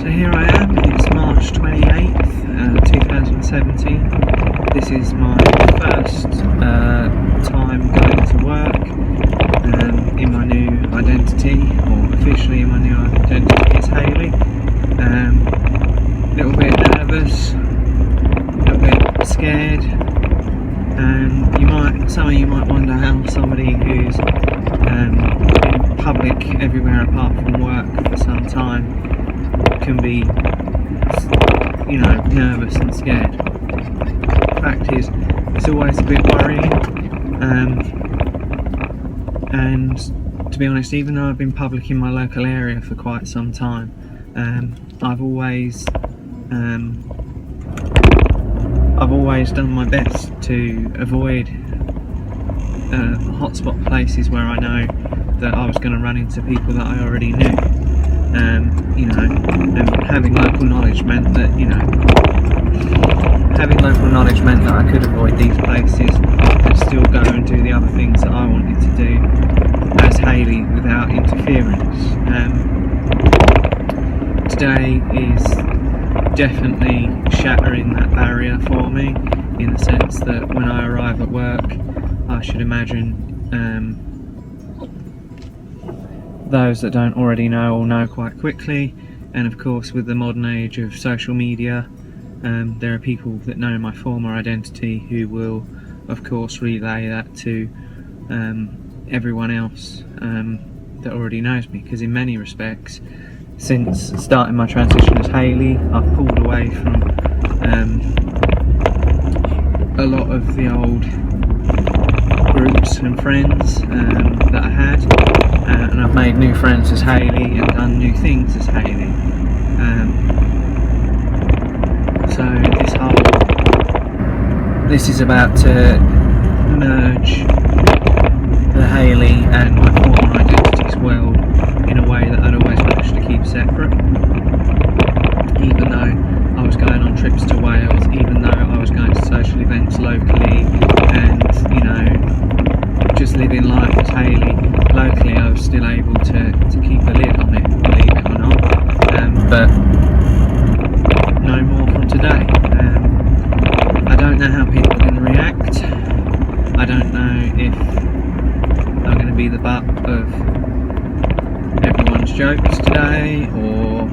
So here I am, it's March 28th, 2017. This is my first time going to work in my new identity, or officially in my new identity as Hayley. A little bit nervous, a little bit scared, and some of you might wonder how somebody who's been public everywhere apart from work for some time can be, nervous and scared. The fact is, it's always a bit worrying, and to be honest, even though I've been public in my local area for quite some time, I've always done my best to avoid hotspot places where I know that I was going to run into people that I already knew. And having local knowledge meant that I could avoid these places and still go and do the other things that I wanted to do as Hayley without interference. Today is definitely shattering that barrier for me, in the sense that when I arrive at work, I should imagine those that don't already know will know quite quickly. And of course, with the modern age of social media, there are people that know my former identity who will of course relay that to everyone else that already knows me, because in many respects, since starting my transition as Hayley, I've pulled away from a lot of the old groups and friends that I had, and I've made new friends as Hayley and done new things as Hayley. So this is about to merge the Hayley and my former identity's world in a way that I'd always managed to keep separate. Even though I was going on trips to Wales, even though I was going to social events locally, and just living life as Hayley locally, I was still able to keep a lid on it, believe it or not. But no more from today. I don't know how people are going to react. I don't know if I'm going to be the butt of everyone's jokes today, or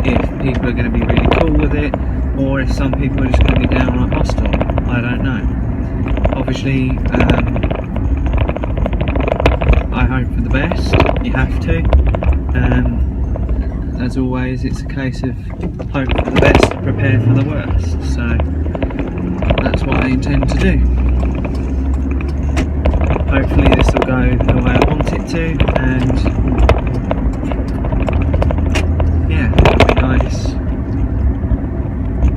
if people are going to be really cool with it, or if some people are just going to be downright hostile. I don't know. Obviously, I hope for the best. You have to. As always, it's a case of hope for the best, prepare for the worst. So that's what I intend to do. Hopefully this will go the way I want it to, and it'll be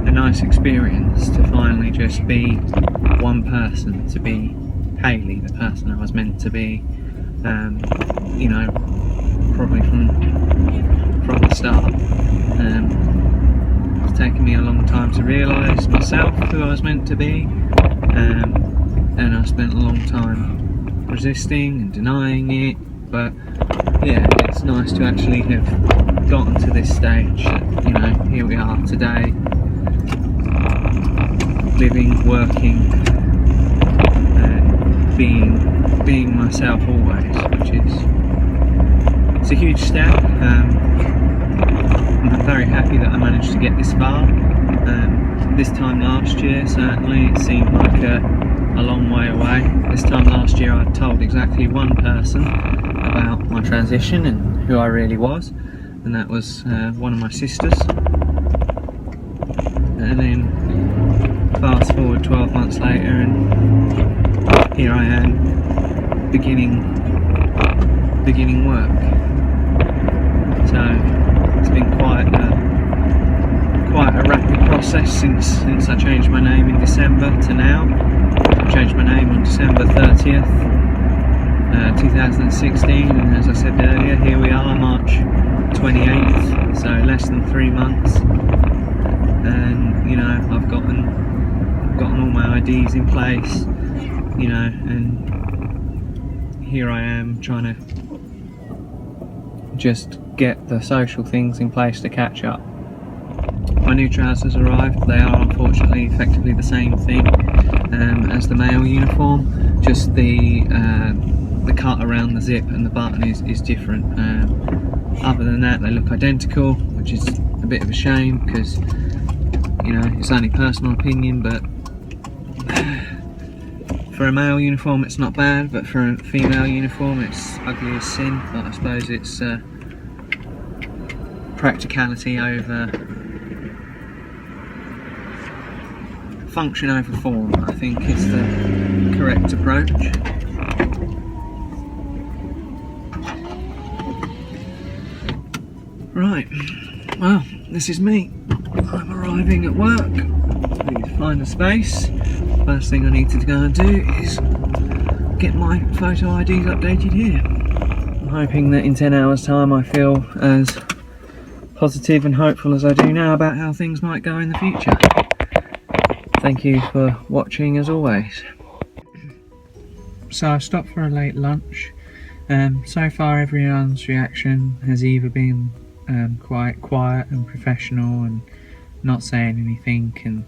a nice experience to finally just be one person, to be Hayley, the person I was meant to be, probably from the start. It's taken me a long time to realise myself who I was meant to be, and I spent a long time resisting and denying it, but it's nice to actually have gotten to this stage that, here we are today, living, working, being myself always, which is, it's a huge step. I'm very happy that I managed to get this far. This time last year, certainly, it seemed like a long way away. This time last year, I told exactly one person about my transition and who I really was, and that was one of my sisters. And then fast forward 12 months later, and here I am beginning work. So it's been quite a rapid process since I changed my name in December to now. I changed my name on December 30th, 2016, and as I said earlier, here we are, March 28th, so less than 3 months, and I've gotten all my IDs in place, and here I am trying to just get the social things in place to catch up. my new trousers arrived. They are unfortunately effectively the same thing as the male uniform, just the cut around the zip and the button is different. Other than that, they look identical, which is a bit of a shame because, you know, it's only personal opinion, but for a male uniform it's not bad, but for a female uniform it's ugly as sin. But I suppose it's practicality over function over form, I think is the correct approach. Right, well, this is me. I'm arriving at work. I need to find a space. First thing I need to go and do is get my photo IDs updated here. I'm hoping that in 10 hours time I feel as positive and hopeful as I do now about how things might go in the future. Thank you for watching as always. So I've stopped for a late lunch. So far everyone's reaction has either been quite quiet and professional and not saying anything and,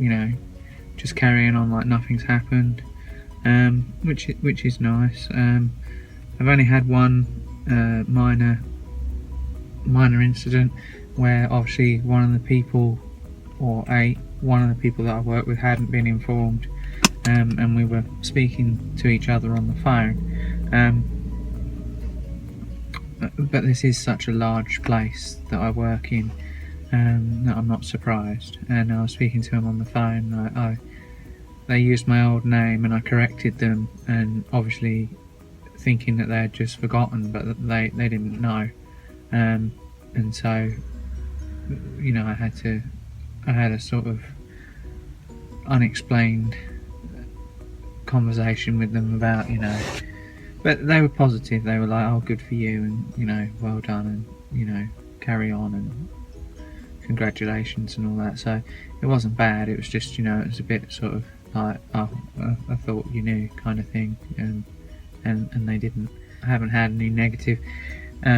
you know, just carrying on like nothing's happened, which is nice. I've only had one minor incident where obviously one of the people that I work with hadn't been informed, and we were speaking to each other on the phone. But this is such a large place that I work in that I'm not surprised. And I was speaking to him on the phone. They used my old name and I corrected them, and obviously thinking that they had just forgotten, but they didn't know. And so, you know, I had a sort of unexplained conversation with them about, you know, but they were positive. They were like, oh, good for you, and, you know, well done, and, you know, carry on, and congratulations and all that. So it wasn't bad. It was just, you know, it was a bit sort of like, oh, I thought you knew kind of thing, and they didn't. I haven't had any negative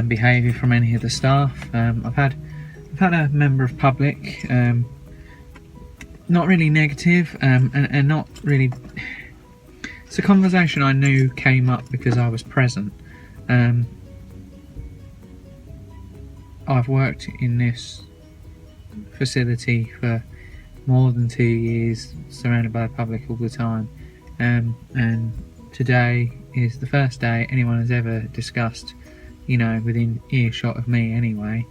behaviour from any of the staff. I've had a member of public, not really negative, and not really. It's a conversation I knew came up because I was present. I've worked in this facility for more than 2 years, surrounded by the public all the time, and today is the first day anyone has ever discussed, you know, within earshot of me anyway,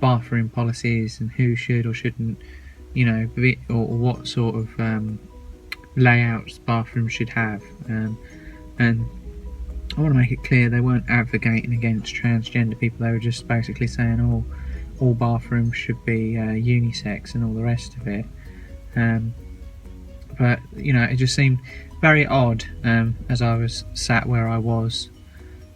bathroom policies and who should or shouldn't, you know, or what sort of layouts bathrooms should have. And I want to make it clear they weren't advocating against transgender people. They were just basically saying all bathrooms should be unisex and all the rest of it. But, you know, it just seemed very odd as I was sat where I was,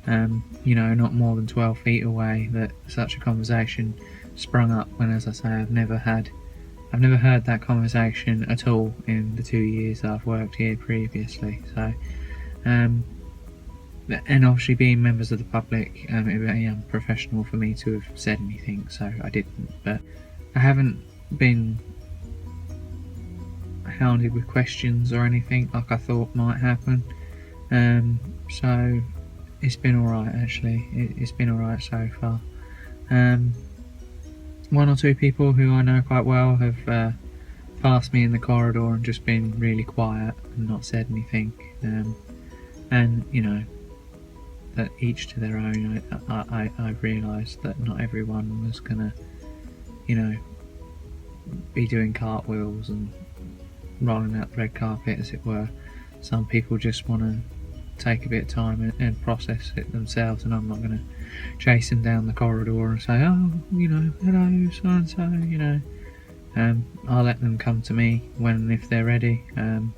you know, not more than 12 feet away, that such a conversation sprung up when, as I say, I've never heard that conversation at all in the 2 years that I've worked here previously. So, and obviously being members of the public, it would be unprofessional for me to have said anything, so I didn't. But I haven't been hounded with questions or anything like I thought might happen. So it's been alright, actually. It's been alright so far. One or two people who I know quite well have passed me in the corridor and just been really quiet and not said anything. And, you know, that each to their own. I've realised that not everyone was gonna, you know, be doing cartwheels and rolling out the red carpet, as it were. Some people just want to take a bit of time and process it themselves, and I'm not going to chase them down the corridor and say, oh, you know, hello, so and so, you know. I'll let them come to me when and if they're ready. And,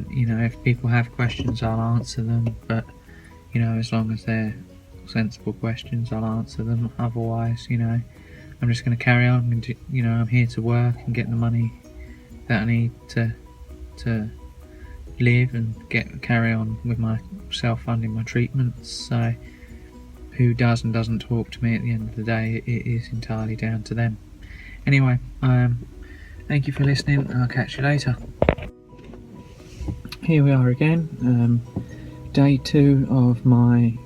you know, if people have questions, I'll answer them, but, you know, as long as they're sensible questions, I'll answer them. Otherwise, you know, I'm just going to carry on, and, you know, I'm here to work and get the money that I need to live and carry on with my self-funding my treatments. So who does and doesn't talk to me, at the end of the day, it is entirely down to them. Anyway, thank you for listening, and I'll catch you later. Here we are again, day 2 of my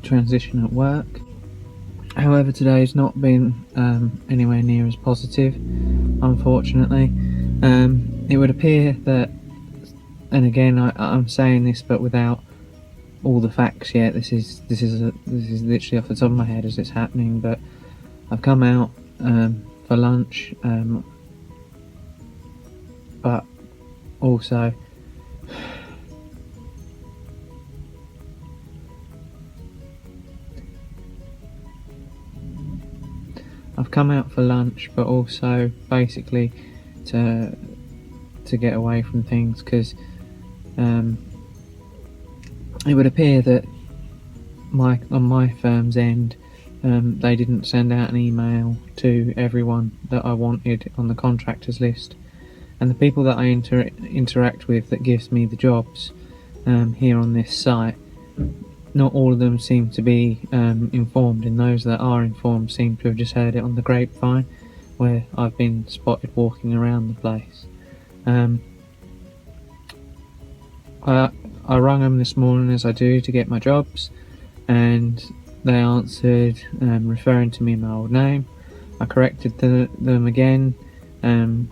transition at work. However, today's not been anywhere near as positive, unfortunately. It would appear that, and again, I'm saying this but without all the facts yet. This is literally off the top of my head as it's happening. But I've come out for lunch, but also basically to get away from things, because it would appear that on my firm's end, they didn't send out an email to everyone that I wanted on the contractors list, and the people that I interact with that gives me the jobs here on this site, not all of them seem to be informed, and those that are informed seem to have just heard it on the grapevine, where I've been spotted walking around the place. I rang them this morning, as I do, to get my jobs, and they answered referring to me in my old name. I corrected them again and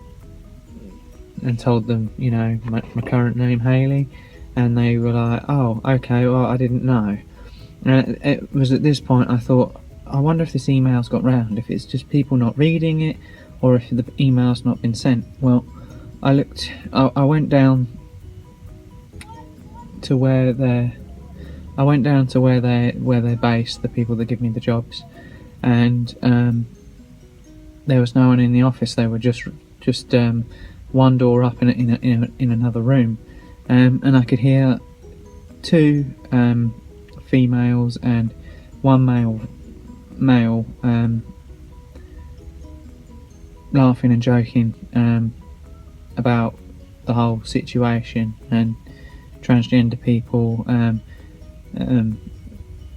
told them, my current name, Hayley, and they were like, oh, okay, well, I didn't know. It was at this point I thought, I wonder if this email's got round, if it's just people not reading it, or if the email's not been sent. Well, I went down to where they're based, the people that give me the jobs, and there was no one in the office. They were just one door up in another room, and I could hear 2 females and 1 male laughing and joking about the whole situation and transgender people.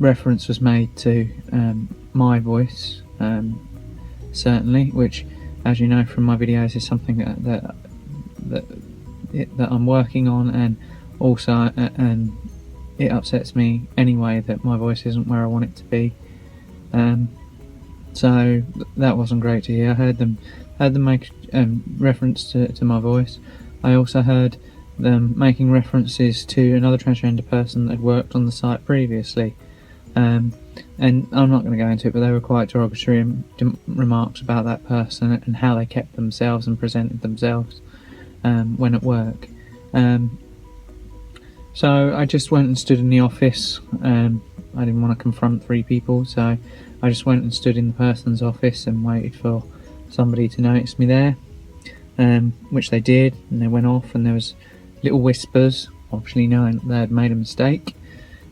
Reference was made to my voice, certainly, which, as you know from my videos, is something that I'm working on, and also and it upsets me anyway that my voice isn't where I want it to be. So that wasn't great to hear. I heard them make reference to my voice. I also heard them making references to another transgender person that had worked on the site previously, and I'm not going to go into it, but they were quite derogatory remarks about that person and how they kept themselves and presented themselves when at work. So I just went and stood in the office. I didn't want to confront 3 people, so I just went and stood in the person's office and waited for somebody to notice me there, which they did, and they went off, and there was little whispers, obviously knowing that they had made a mistake,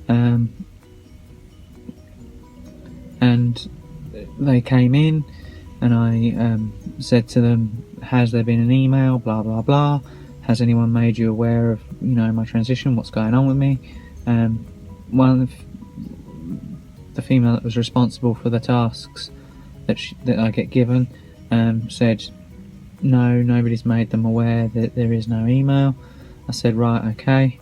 and they came in, and I said to them, has there been an email, blah blah blah, has anyone made you aware of my transition, what's going on with me? One of the female that was responsible for the tasks that I get given said, no, nobody's made them aware that there is no email. I said, right, okay.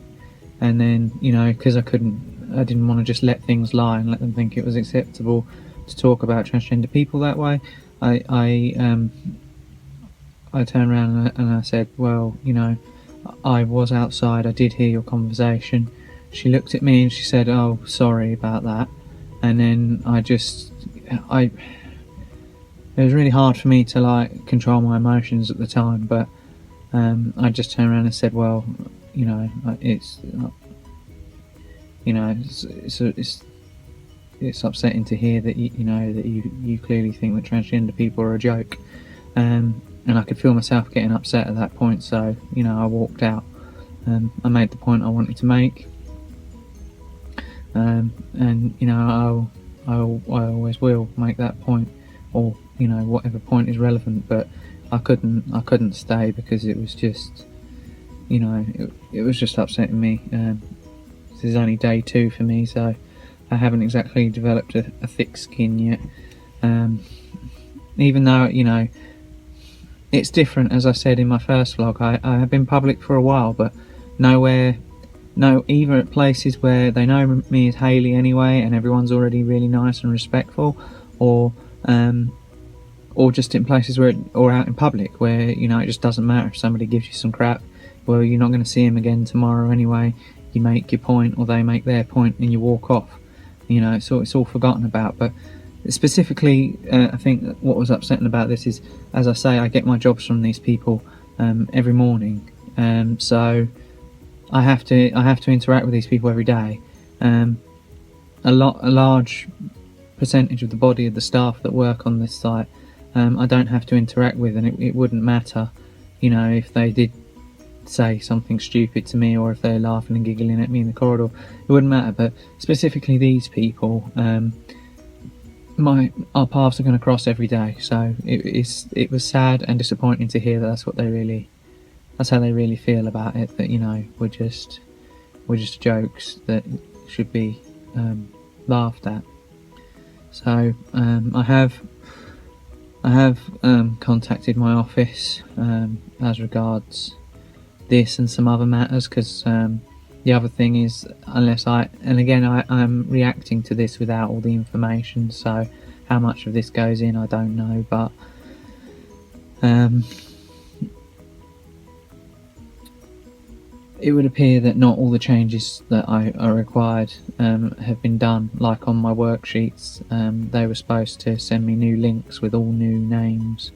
And then, because I didn't want to just let things lie and let them think it was acceptable to talk about transgender people that way, I turned around and I said, well, I was outside, I did hear your conversation. She looked at me and she said, oh, sorry about that. And then it was really hard for me to control my emotions at the time, but I just turned around and said, well, it's upsetting to hear that that you clearly think that transgender people are a joke, and I could feel myself getting upset at that point. So I walked out. I made the point I wanted to make, and I always will make that point, or whatever point is relevant. But I couldn't stay because it was just it was just upsetting me. This is only day 2 for me, so I haven't exactly developed a thick skin yet. Even though, you know, it's different, as I said in my first vlog, I have been public for a while, but either at places where they know me as Hayley anyway and everyone's already really nice and respectful, or just in places where, or out in public where, you know, it just doesn't matter if somebody gives you some crap. Well, you're not going to see him again tomorrow anyway. You make your point, or they make their point, and you walk off. You know, so it's all forgotten about. But specifically, I think what was upsetting about this is, as I say, I get my jobs from these people every morning, so I have to interact with these people every day. A large percentage of the body of the staff that work on this site, I don't have to interact with, and it wouldn't matter, you know, if they did say something stupid to me, or if they're laughing and giggling at me in the corridor. It wouldn't matter. But specifically these people, our paths are going to cross every day. So it was sad and disappointing to hear that that's how they really feel about it. That, you know, we're just jokes that should be laughed at. So I have contacted my office as regards this and some other matters, because the other thing is, I'm reacting to this without all the information, so how much of this goes in I don't know, but it would appear that not all the changes that are required have been done. Like on my worksheets, they were supposed to send me new links with all new names,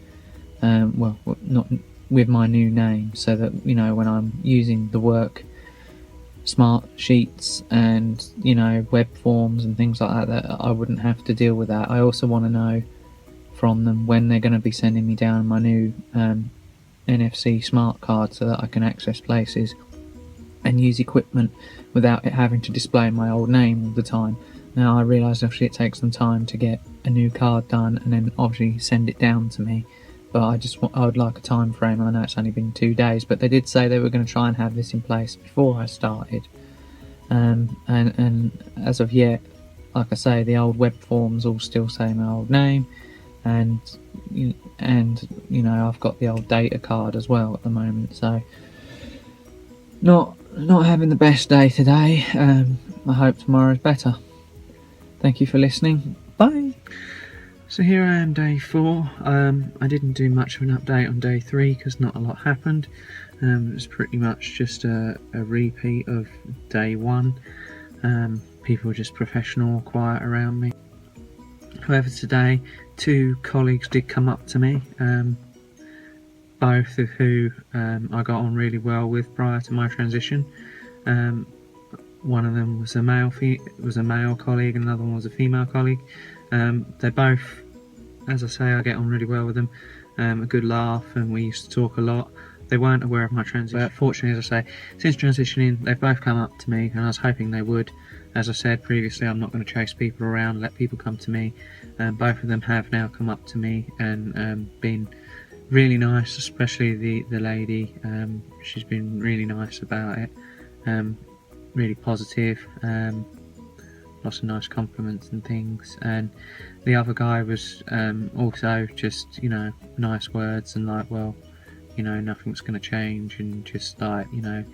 well, not with my new name, so that, you know, when I'm using the work smart sheets and, you know, web forms and things like that I wouldn't have to deal with that. I also want to know from them when they're going to be sending me down my new NFC smart card, so that I can access places and use equipment without it having to display my old name all the time. Now, I realise obviously it takes some time to get a new card done and then obviously send it down to me, but I would like a time frame. I know it's only been 2 days, but they did say they were going to try and have this in place before I started. And as of yet, like I say, the old web forms all still say my old name, and you know, I've got the old data card as well at the moment. So not having the best day today. I hope tomorrow's better. Thank you for listening. Bye. So here I am, day 4. I didn't do much of an update on day 3 because not a lot happened. It was pretty much just a repeat of day 1. People were just professional, quiet around me. However, today 2 colleagues did come up to me, both of who I got on really well with prior to my transition. One of them was a male colleague, and another one was a female colleague. They're both, as I say, I get on really well with them. A good laugh, and we used to talk a lot. They weren't aware of my transition, but fortunately, as I say, since transitioning, they've both come up to me, and I was hoping they would. As I said previously, I'm not going to chase people around, let people come to me. Both of them have now come up to me and been really nice, especially the lady. She's been really nice about it, really positive, lots of nice compliments and things. And the other guy was also just, you know, nice words and like, well, you know, nothing's going to change, and just like, you know,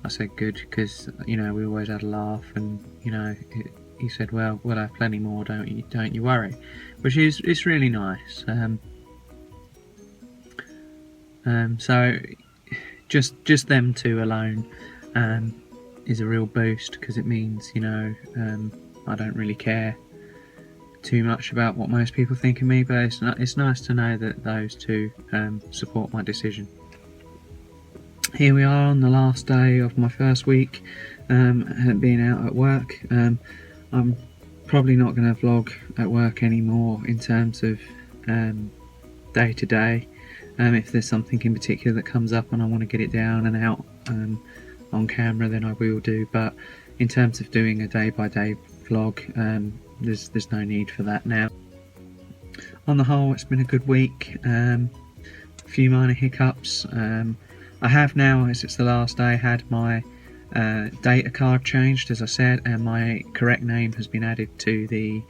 I said good, because, you know, we always had a laugh, and, you know, he said, well, we'll have plenty more, don't you worry, which is, it's really nice. So just them 2 alone is a real boost, because it means, you know, I don't really care too much about what most people think of me, but it's nice to know that those 2 support my decision. Here we are on the last day of my first week being out at work. I'm probably not going to vlog at work anymore in terms of day to day. If there's something in particular that comes up and I want to get it down and out on camera, then I will do, but in terms of doing a day by day vlog, there's no need for that now. On the whole, it's been a good week. A few minor hiccups. I have now, as it's the last day, had my data card changed, as I said, and my correct name has been added to the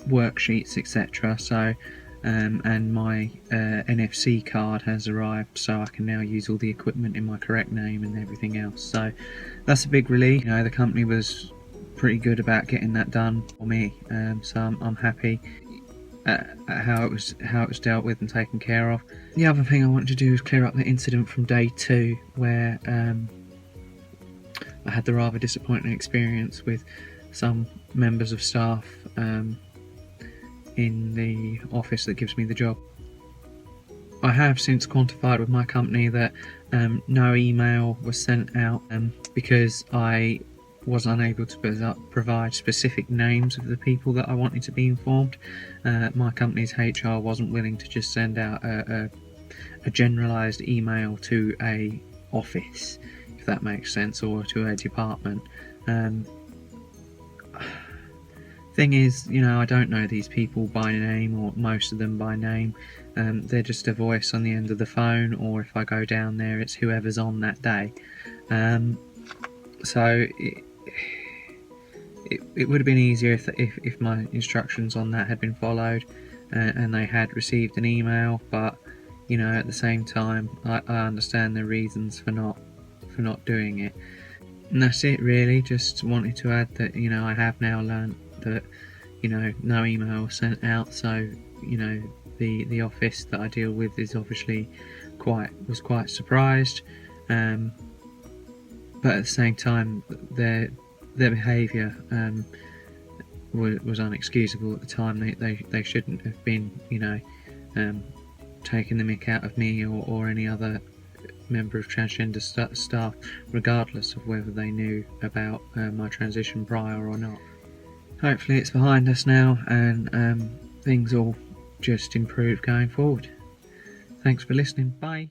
worksheets, etc. So, and my NFC card has arrived, so I can now use all the equipment in my correct name and everything else. So that's a big relief. You know, the company was pretty good about getting that done for me, so I'm happy at how it was dealt with and taken care of. The other thing I wanted to do is clear up the incident from day 2, where I had the rather disappointing experience with some members of staff in the office that gives me the job. I have since quantified with my company that no email was sent out because I was unable to provide specific names of the people that I wanted to be informed. My company's HR wasn't willing to just send out a generalised email to a office, if that makes sense, or to a department. Thing is, you know, I don't know these people by name, or most of them by name. They're just a voice on the end of the phone, or if I go down there, it's whoever's on that day. So it would have been easier if my instructions on that had been followed and they had received an email. But you know, at the same time, I understand the reasons for not doing it. And that's it, really. Just wanted to add that, you know, I have now learned that, you know, no email was sent out, so, you know, the office that I deal with is obviously was quite surprised, but at the same time their behaviour was unexcusable at the time. They shouldn't have been, you know, taking the mick out of me or any other member of transgender staff, regardless of whether they knew about my transition prior or not. Hopefully it's behind us now, and things will just improve going forward. Thanks for listening. Bye.